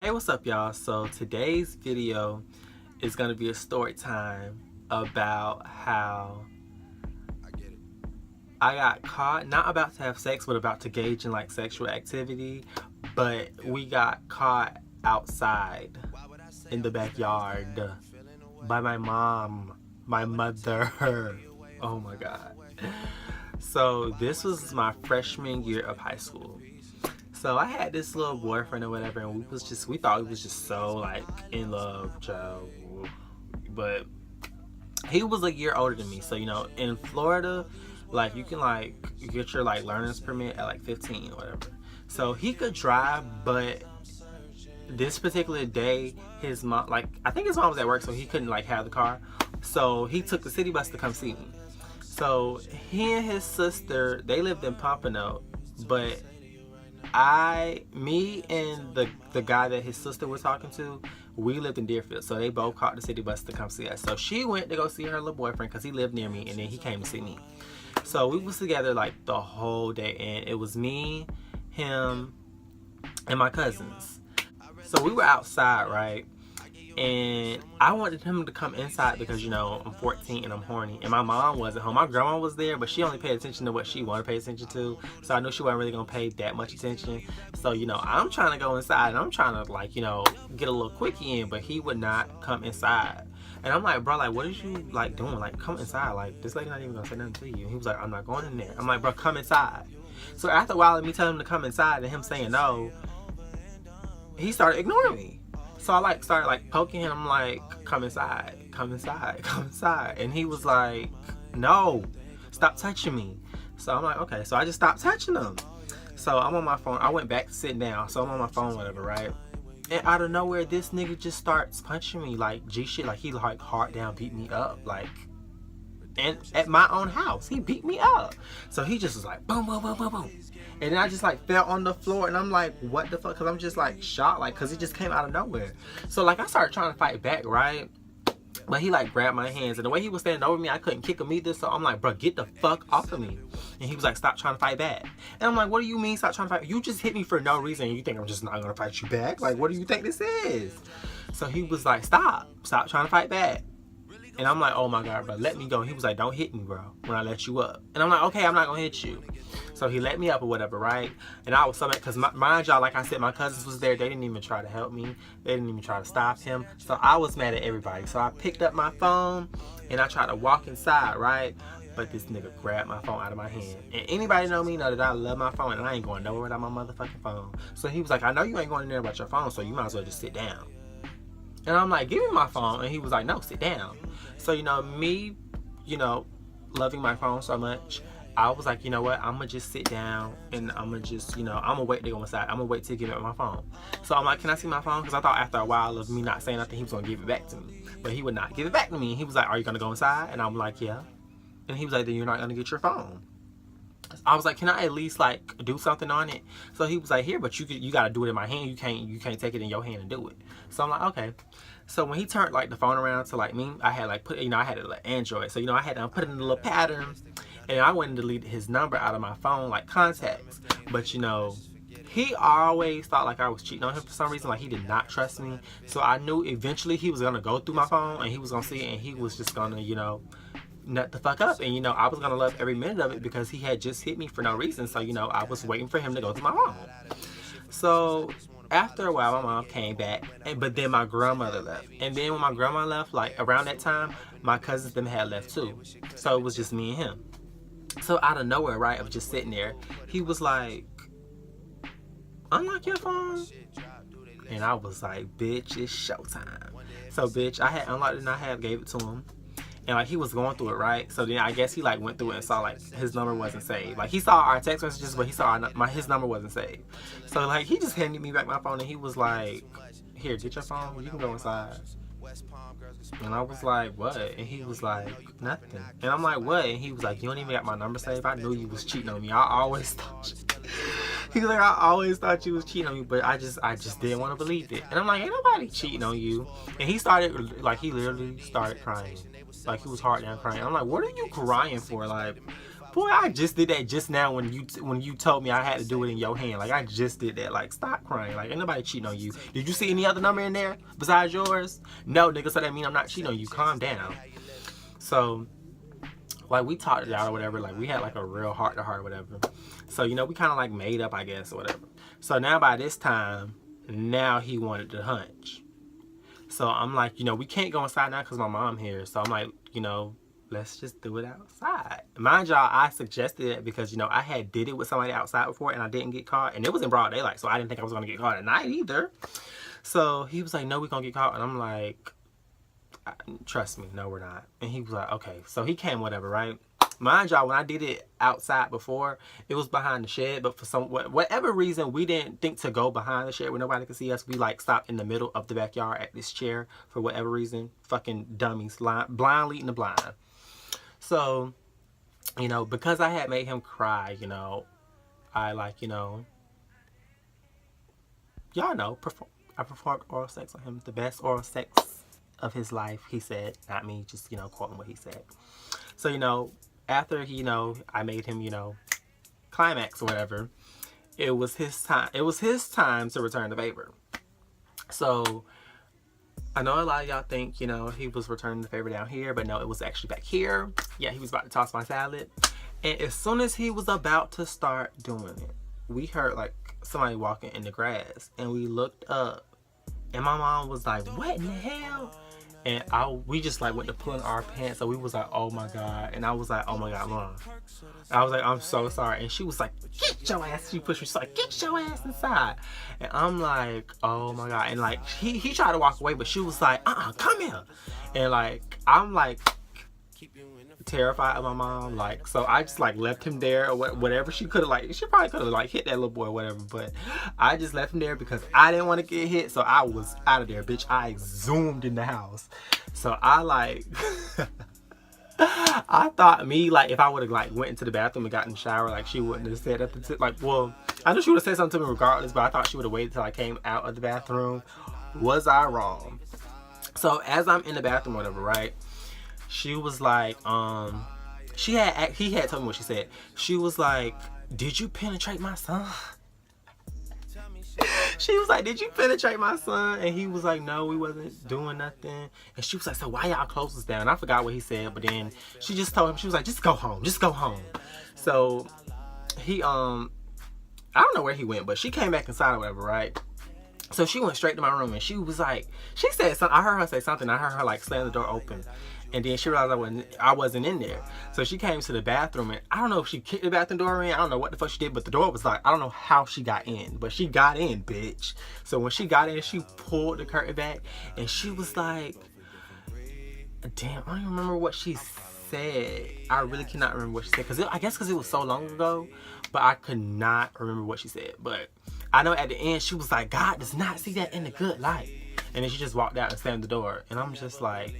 Hey, what's up, y'all? So today's video is going to be a story time about how I got caught, not about to have sex, but about to engage in like sexual activity, but we got caught outside in the backyard by my mom, my mother. Oh my God. So this was my freshman year of high school. So I had this little boyfriend or whatever, and we thought we was just so like in love, Joe. But he was a year older than me. So in Florida, like you can like get your like learner's permit at like 15 or whatever. So he could drive, but this particular day, his mom, like I think his mom was at work, so he couldn't like have the car. So he took the city bus to come see me. So he and his sister, they lived in Pompano, but me and the guy that his sister was talking to, we lived in Deerfield. So they both caught the city bus to come see us. So she went to go see her little boyfriend because he lived near me, and then he came to see me. So we was together like the whole day, and it was me, him, and my cousins. So we were outside, right? And I wanted him to come inside because I'm 14 and I'm horny, and my mom wasn't home. My grandma was there, but she only paid attention to what she wanted to pay attention to, so I knew she wasn't really gonna pay that much attention. So I'm trying to go inside, and I'm trying to like get a little quickie in, but he would not come inside. And I'm like, bro, like what is you like doing? Like come inside, like this lady not even gonna say nothing to you. And he was like, I'm not going in there. I'm like, bro, come inside. So after a while of me telling him to come inside and him saying no, he started ignoring me. So I like started like poking him. I'm like, come inside, come inside, come inside. And he was like, no, stop touching me. So I'm like, okay. So I just stopped touching him. So I'm on my phone. I went back to sit down. So I'm on my phone, whatever, right? And out of nowhere, this nigga just starts punching me like G shit. Like he like hard down beat me up. Like, and at my own house, he beat me up. So he just was like, boom, boom, boom, boom, boom. And then I just like fell on the floor, and I'm like, what the fuck? Because I'm just like shocked, like, because he just came out of nowhere. So like I started trying to fight back, right? But he like grabbed my hands, and the way he was standing over me, I couldn't kick him either. So I'm like, bro, get the fuck off of me. And he was like, stop trying to fight back. And I'm like, what do you mean stop trying to fight? You just hit me for no reason, and you think I'm just not gonna fight you back? Like, what do you think this is? So he was like, stop trying to fight back. And I'm like, oh my God, bro, let me go. And he was like, don't hit me, bro, when I let you up. And I'm like, okay, I'm not gonna hit you. So he let me up or whatever, right? And I was so mad because mind y'all, like I said, my cousins was there. They didn't even try to help me. They didn't even try to stop him. So I was mad at everybody. So I picked up my phone and I tried to walk inside, right? But this nigga grabbed my phone out of my hand. And anybody know me know that I love my phone, and I ain't going nowhere without my motherfucking phone. So he was like, I know you ain't going in there about your phone, so you might as well just sit down. And I'm like, give me my phone. And he was like, no, sit down. So, me, loving my phone so much, I was like, you know what? I'm going to just sit down, and I'm going to just, I'm going to wait to go inside. I'm going to wait to give it my phone. So I'm like, can I see my phone? Because I thought after a while of me not saying nothing, he was going to give it back to me. But he would not give it back to me. And he was like, are you going to go inside? And I'm like, yeah. And he was like, then you're not going to get your phone. I was like, can I at least like do something on it? So he was like, here, but you got to do it in my hand. You can't take it in your hand and do it. So I'm like, okay. So when he turned like the phone around to like me, I had like put, I had it like Android. So I had to put it in a little pattern, and I went and deleted his number out of my phone, like contacts. But he always thought like I was cheating on him for some reason. Like he did not trust me. So I knew eventually he was gonna go through my phone, and he was gonna see it, and he was just gonna nut the fuck up. And I was gonna love every minute of it because he had just hit me for no reason. So I was waiting for him to go through my phone. So after a while, my mom came back, but then my grandmother left. And then when my grandma left, like around that time, my cousins them had left too. So it was just me and him. So out of nowhere, right, I was just sitting there. He was like, unlock your phone. And I was like, bitch, it's showtime. So bitch, I had unlocked it, and I gave it to him. And like he was going through it, right? So then I guess he like went through it and saw like his number wasn't saved. Like he saw our text messages, but he saw his number wasn't saved. So like he just handed me back my phone, and he was like, here, get your phone, you can go inside. And I was like, what? And he was like, nothing. And I'm like, what? And he was like, you don't even got my number saved? I knew you was cheating on me. I always thought he was like, I always thought you was cheating on me, but I just didn't want to believe it. And I'm like, ain't nobody cheating on you. And he started like, he literally started crying. Like he was hard down crying. I'm like, what are you crying for? Like, Boy, I just did that just now when you told me I had to do it in your hand. Like, I just did that. Like, stop crying. Like, ain't nobody cheating on you. Did you see any other number in there besides yours? No, nigga, so that mean I'm not cheating on you. Calm down. So, like, we talked it out or whatever. Like, we had, like, a real heart-to-heart or whatever. So, you know, we kind of, like, made up, I guess, or whatever. So, now by this time, now he wanted to hunch. So, I'm like, you know, we can't go inside now because my mom here. So, I'm like, you know, let's just do it outside. Mind y'all, I suggested it because, you know, I had did it with somebody outside before and I didn't get caught. And it was in broad daylight, so I didn't think I was going to get caught at night either. So he was like, no, we're going to get caught. And I'm like, trust me, no, we're not. And he was like, okay. So he came, whatever, right? Mind y'all, when I did it outside before, it was behind the shed. But for whatever reason, we didn't think to go behind the shed where nobody could see us. We, like, stopped in the middle of the backyard at this chair for whatever reason. Fucking dummies. Blind leading the blind. So, you know, because I had made him cry, you know, I, like, you know, y'all know, I performed oral sex on him. The best oral sex of his life, he said. Not me, just, you know, quoting what he said. So, you know, after, you know, I made him, you know, climax or whatever, it was his time. It was his time to return the favor. So, I know a lot of y'all think, you know, he was returning the favor down here, but no, it was actually back here. Yeah, he was about to toss my salad. And as soon as he was about to start doing it, we heard, like, somebody walking in the grass. And we looked up. And my mom was like, what in the hell? And we just, like, went to pulling our pants. So we was like, oh, my God. And I was like, oh, my God, Mom. I was like, I'm so sorry. And she was like, get your ass. She pushed me. She's like, get your ass inside. And I'm like, oh, my God. And, like, he tried to walk away, but she was like, come here. And, like, I'm, like, terrified of my mom. Like, so I just, like, left him there or whatever. She could have, like, she probably could have, like, hit that little boy or whatever. But I just left him there because I didn't want to get hit. So I was out of there, bitch. I zoomed in the house. So I, like... I thought like, if I would have, like, went into the bathroom and got in the shower, like, she wouldn't have said that. Like, well, I knew she would have said something to me regardless, but I thought she would have waited till I came out of the bathroom. Was I wrong? So, as I'm in the bathroom or whatever, right, she was like, he had told me what she said. She was like, did you penetrate my son? She was like, did you penetrate my son? And he was like, no, we wasn't doing nothing. And she was like, so why y'all close us down? I forgot what he said, but then she just told him, she was like, just go home. Just go home. So he, I don't know where he went, but she came back inside or whatever, right? So she went straight to my room and she was like, she said something. I heard her say something. I heard her, like, slam the door open. And then she realized I wasn't in there. So she came to the bathroom and I don't know if she kicked the bathroom door in. I don't know what the fuck she did, but the door was like, I don't know how she got in, but she got in, bitch. So when she got in, she pulled the curtain back and she was like, damn, I don't even remember what she said. I really cannot remember what she said. I guess because it was so long ago, but I could not remember what she said. But I know at the end, she was like, God does not see that in a good light. And then she just walked out and slammed the door. And I'm just like,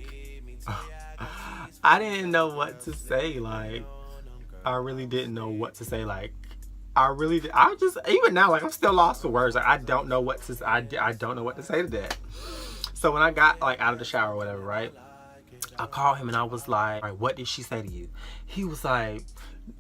I didn't know what to say. Like, I really didn't know what to say. Like, I just, even now, like, I'm still lost for words. Like, I don't know what to, I don't know what to say to that. So when I got, like, out of the shower or whatever, right, I called him and I was like, all right, what did she say to you? He was like,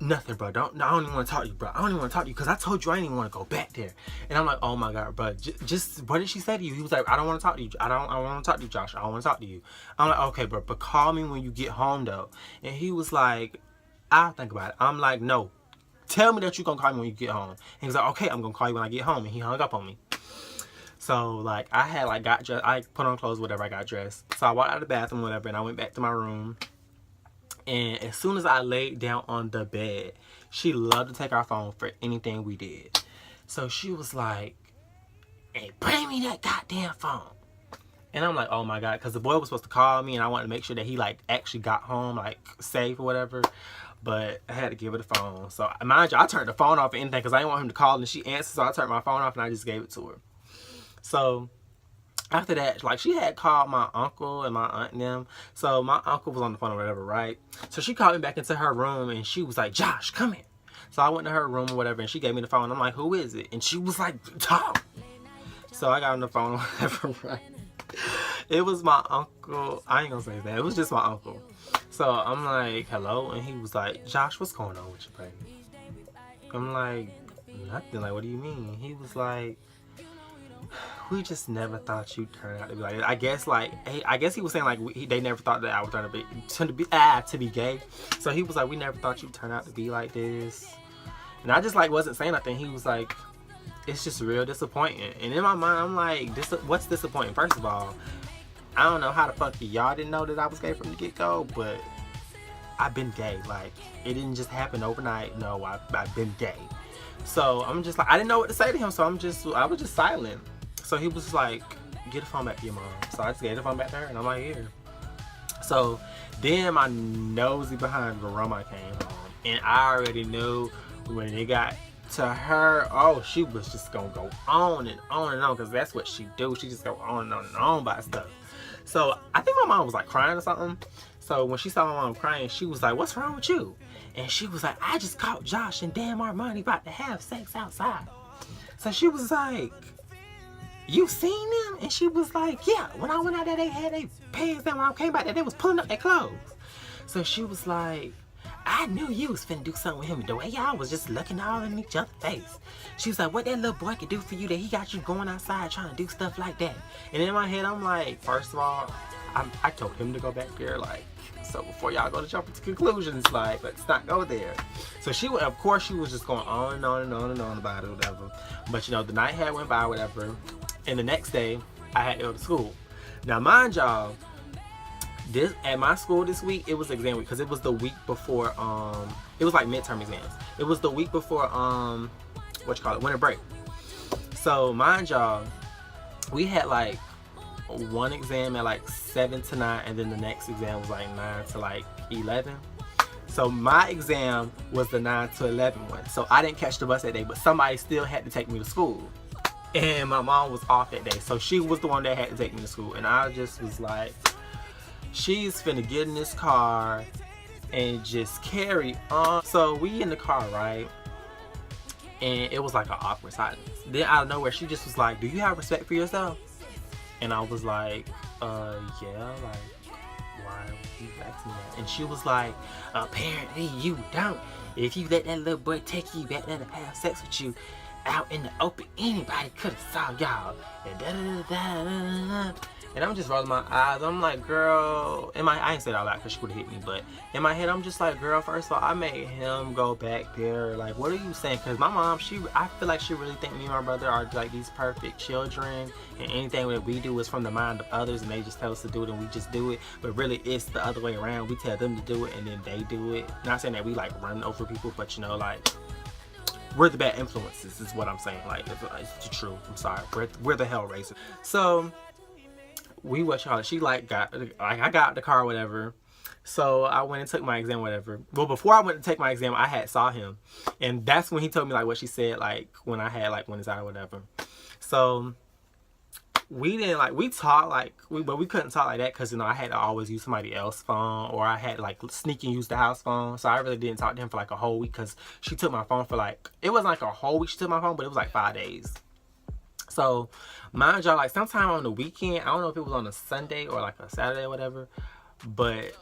nothing, bro. I don't even want to talk to you, bro. I don't even want to talk to you because I told you I didn't even want to go back there. And I'm like, oh my God, bro. Just what did she say to you? He was like, I don't want to talk to you. I don't want to talk to you, Josh. I don't want to talk to you. I'm like, okay, bro, but call me when you get home, though. And he was like, I'll think about it. I'm like, no. Tell me that you're going to call me when you get home. And he was like, okay, I'm going to call you when I get home. And he hung up on me. So, like, I had, like, got dressed. I put on clothes, whatever. I got dressed. So I walked out of the bathroom, whatever, and I went back to my room. And as soon as I laid down on the bed, she loved to take our phone for anything we did. So she was like, hey, bring me that goddamn phone. And I'm like, oh my God, because the boy was supposed to call me and I wanted to make sure that he, like, actually got home, like, safe or whatever. But I had to give her the phone. So, mind you, I turned the phone off or anything because I didn't want him to call and she answered. So I turned my phone off and I just gave it to her. So after that, like, she had called my uncle and my aunt and them. So my uncle was on the phone or whatever, right? So she called me back into her room and she was like, Josh, come here. So I went to her room or whatever and she gave me the phone. I'm like, who is it? And she was like, talk. So I got on the phone or whatever, right? It was my uncle. I ain't gonna say that. It was just my uncle. So I'm like, hello? And he was like, Josh, what's going on with you, baby? I'm like, nothing. Like, what do you mean? He was like, we just never thought you'd turn out to be like this. I guess like I guess he was saying like they never thought that I would turn to be gay. So he was like, we never thought you'd turn out to be like this. And I just like wasn't saying nothing. He was like, it's just real disappointing. And in my mind, I'm like, what's disappointing? First of all, I don't know how the fuck y'all didn't know that I was gay from the get go, but I've been gay. Like, it didn't just happen overnight. No, I've been gay. So I'm just like, I didn't know what to say to him. So I was just silent. So he was like, get the phone back to your mom. So I just gave the phone back to her, and I'm like, here. So then my nosy behind Roma came home, and I already knew when it got to her, oh, she was just gonna go on and on and on, because that's what she do. She just go on and on and on about stuff. So I think my mom was like crying or something. So when she saw my mom crying, she was like, what's wrong with you? And she was like, I just caught Josh and damn Armani about to have sex outside. So she was like, you seen them? And she was like, yeah, when I went out there, they had their pants down. When I came back there, they was pulling up their clothes. So she was like, I knew you was finna do something with him. The way y'all was just looking all in each other's face. She was like, what that little boy could do for you that he got you going outside trying to do stuff like that? And in my head, I'm like, first of all, I told him to go back there, like, so before y'all go to jump into conclusions, like, let's not go there. So she, of course, she was just going on and on and on and on about it, whatever. But, you know, the night had went by, whatever. And the next day, I had to go to school. Now, mind y'all, this at my school this week, it was exam week, because it was the week before, it was like midterm exams. It was the week before, winter break. So, mind y'all, we had like one exam at like 7 to 9, and then the next exam was like 9 to like 11. So my exam was the 9 to 11 one. So I didn't catch the bus that day, but somebody still had to take me to school. And my mom was off that day, so she was the one that had to take me to school. And I just was like, she's finna get in this car and just carry on. So we in the car, right? And it was like an awkward silence. Then out of nowhere, she just was like, do you have respect for yourself? And I was like, yeah, like, why would you ask me that? And she was like, apparently you don't. If you let that little boy take you back there to have sex with you out in the open, anybody could have saw y'all. And da-da-da-da-da-da. And I'm just rolling my eyes. I'm like, girl, I ain't said all that because she would have hit me, but in my head, I'm just like, girl, first of all, I made him go back there. Like, what are you saying? Because my mom, I feel like she really think me and my brother are like these perfect children, and anything that we do is from the mind of others, and they just tell us to do it, and we just do it. But really, it's the other way around. We tell them to do it, and then they do it. Not saying that we like run over people, but you know, like, we're the bad influences, is what I'm saying. Like, it's the truth. I'm sorry. We're the hell raisers. So she like I got out the car or whatever. So I went and took my exam, whatever. Well, before I went to take my exam, I had saw him, and that's when he told me like what she said, like when I had like when it's out or whatever. So we didn't like, we talked like but we couldn't talk like that because, you know, I had to always use somebody else's phone, or I had like sneak and use the house phone. So I really didn't talk to him for like a whole week, because she took my phone for like, it wasn't like a whole week she took my phone, but it was like 5 days. So, mind y'all, like sometime on the weekend, I don't know if it was on a Sunday or like a Saturday or whatever, but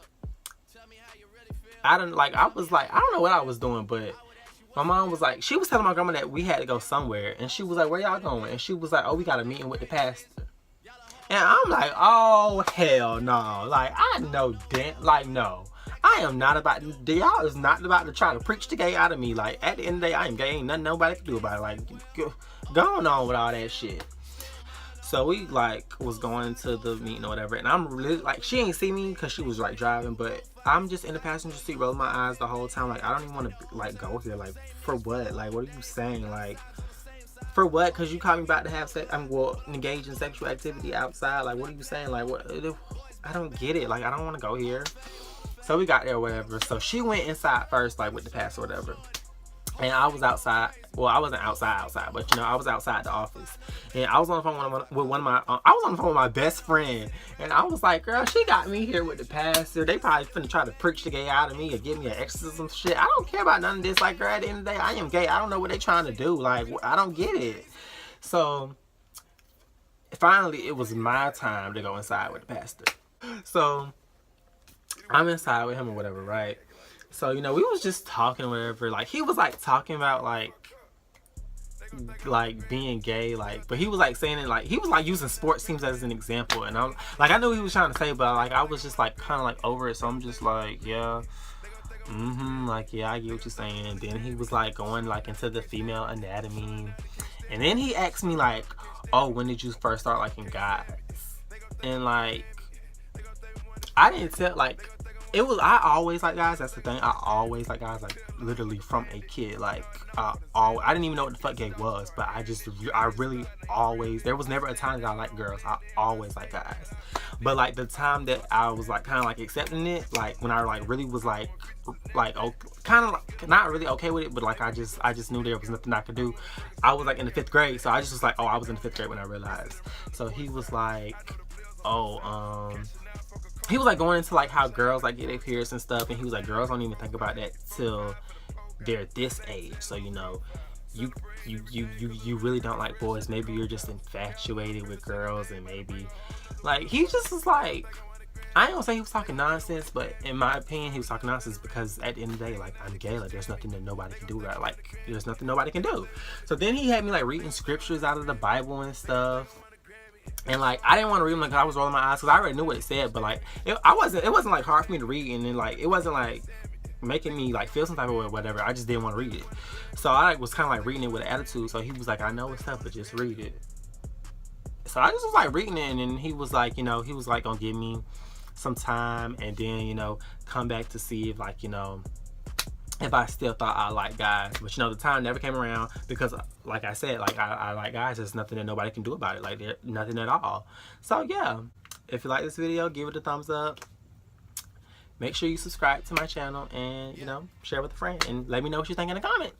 I don't know what I was doing, but my mom was like, she was telling my grandma that we had to go somewhere, and she was like, where y'all going? And she was like, oh, we got a meeting with the pastor. And I'm like, oh, hell no. Like, I know, like, no. I am not about to, y'all is not about to try to preach the gay out of me. Like, at the end of the day, I am gay, ain't nothing nobody can do about it. Like, going on with all that shit. So we like was going to the meeting or whatever, and I'm really like, she ain't see me because she was like driving, but I'm just in the passenger seat rolling my eyes the whole time. Like, I don't even want to like go here. Like, for what? Like, what are you saying? Like, for what? Because you caught me about to have sex. Engage in sexual activity outside. Like, what are you saying? Like, what? I don't get it. Like, I don't want to go here. So we got there or whatever. So she went inside first, like with the pastor or whatever. And I was outside. Well, I wasn't outside, but you know, I was outside the office, and I was on the phone with my best friend, and I was like, "Girl, she got me here with the pastor. They probably finna try to preach the gay out of me or give me an exorcism shit. I don't care about none of this. Like, girl, at the end of the day, I am gay. I don't know what they trying to do. Like, I don't get it." So finally, it was my time to go inside with the pastor. So I'm inside with him or whatever, right? So, you know, we was just talking or whatever. Like, he was like talking about like being gay, like, but he was like saying it like he was like using sports teams as an example, and I'm like, I knew what he was trying to say, but like I was just like kind of like over it, so I'm just like, yeah, like, yeah, I get what you're saying. And then he was like going like into the female anatomy, and then he asked me like, oh, when did you first start liking guys? And like, I didn't tell, like, it was, I always like guys. That's the thing. I always like guys, like literally from a kid. Like, I didn't even know what the fuck gay was, but I really always, there was never a time that I liked girls. I always like guys. But like the time that I was like kind of like accepting it, like when I like really was like oh, kind of like not really okay with it, but like I just knew there was nothing I could do. I was like in the 5th grade, so I just was like, oh, I was in the 5th grade when I realized. So he was like, oh, he was like going into like how girls like get their periods and stuff, and he was like, girls don't even think about that till they're this age. So, you know, you really don't like boys. Maybe you're just infatuated with girls, and maybe like he just was like, I ain't gonna say he was talking nonsense, but in my opinion he was talking nonsense, because at the end of the day, like, I'm gay, like there's nothing that nobody can do about it. Like, there's nothing nobody can do. So then he had me like reading scriptures out of the Bible and stuff. And like, I didn't want to read them, like, I was rolling my eyes because I already knew what it said, but like it wasn't like hard for me to read, and then like it wasn't like making me like feel some type of way or whatever. I just didn't want to read it. So I like was kind of like reading it with an attitude. So he was like, I know what's up, but just read it. So I just was like reading it, and then he was like, you know, he was like gonna give me some time, and then, you know, come back to see if like, you know, if I still thought I like guys. But, you know, the time never came around, because like I said, like I like guys. There's nothing that nobody can do about it. Like, there's nothing at all. So yeah, if you like this video, give it a thumbs up. Make sure you subscribe to my channel, and, you know, share with a friend, and let me know what you think in the comments.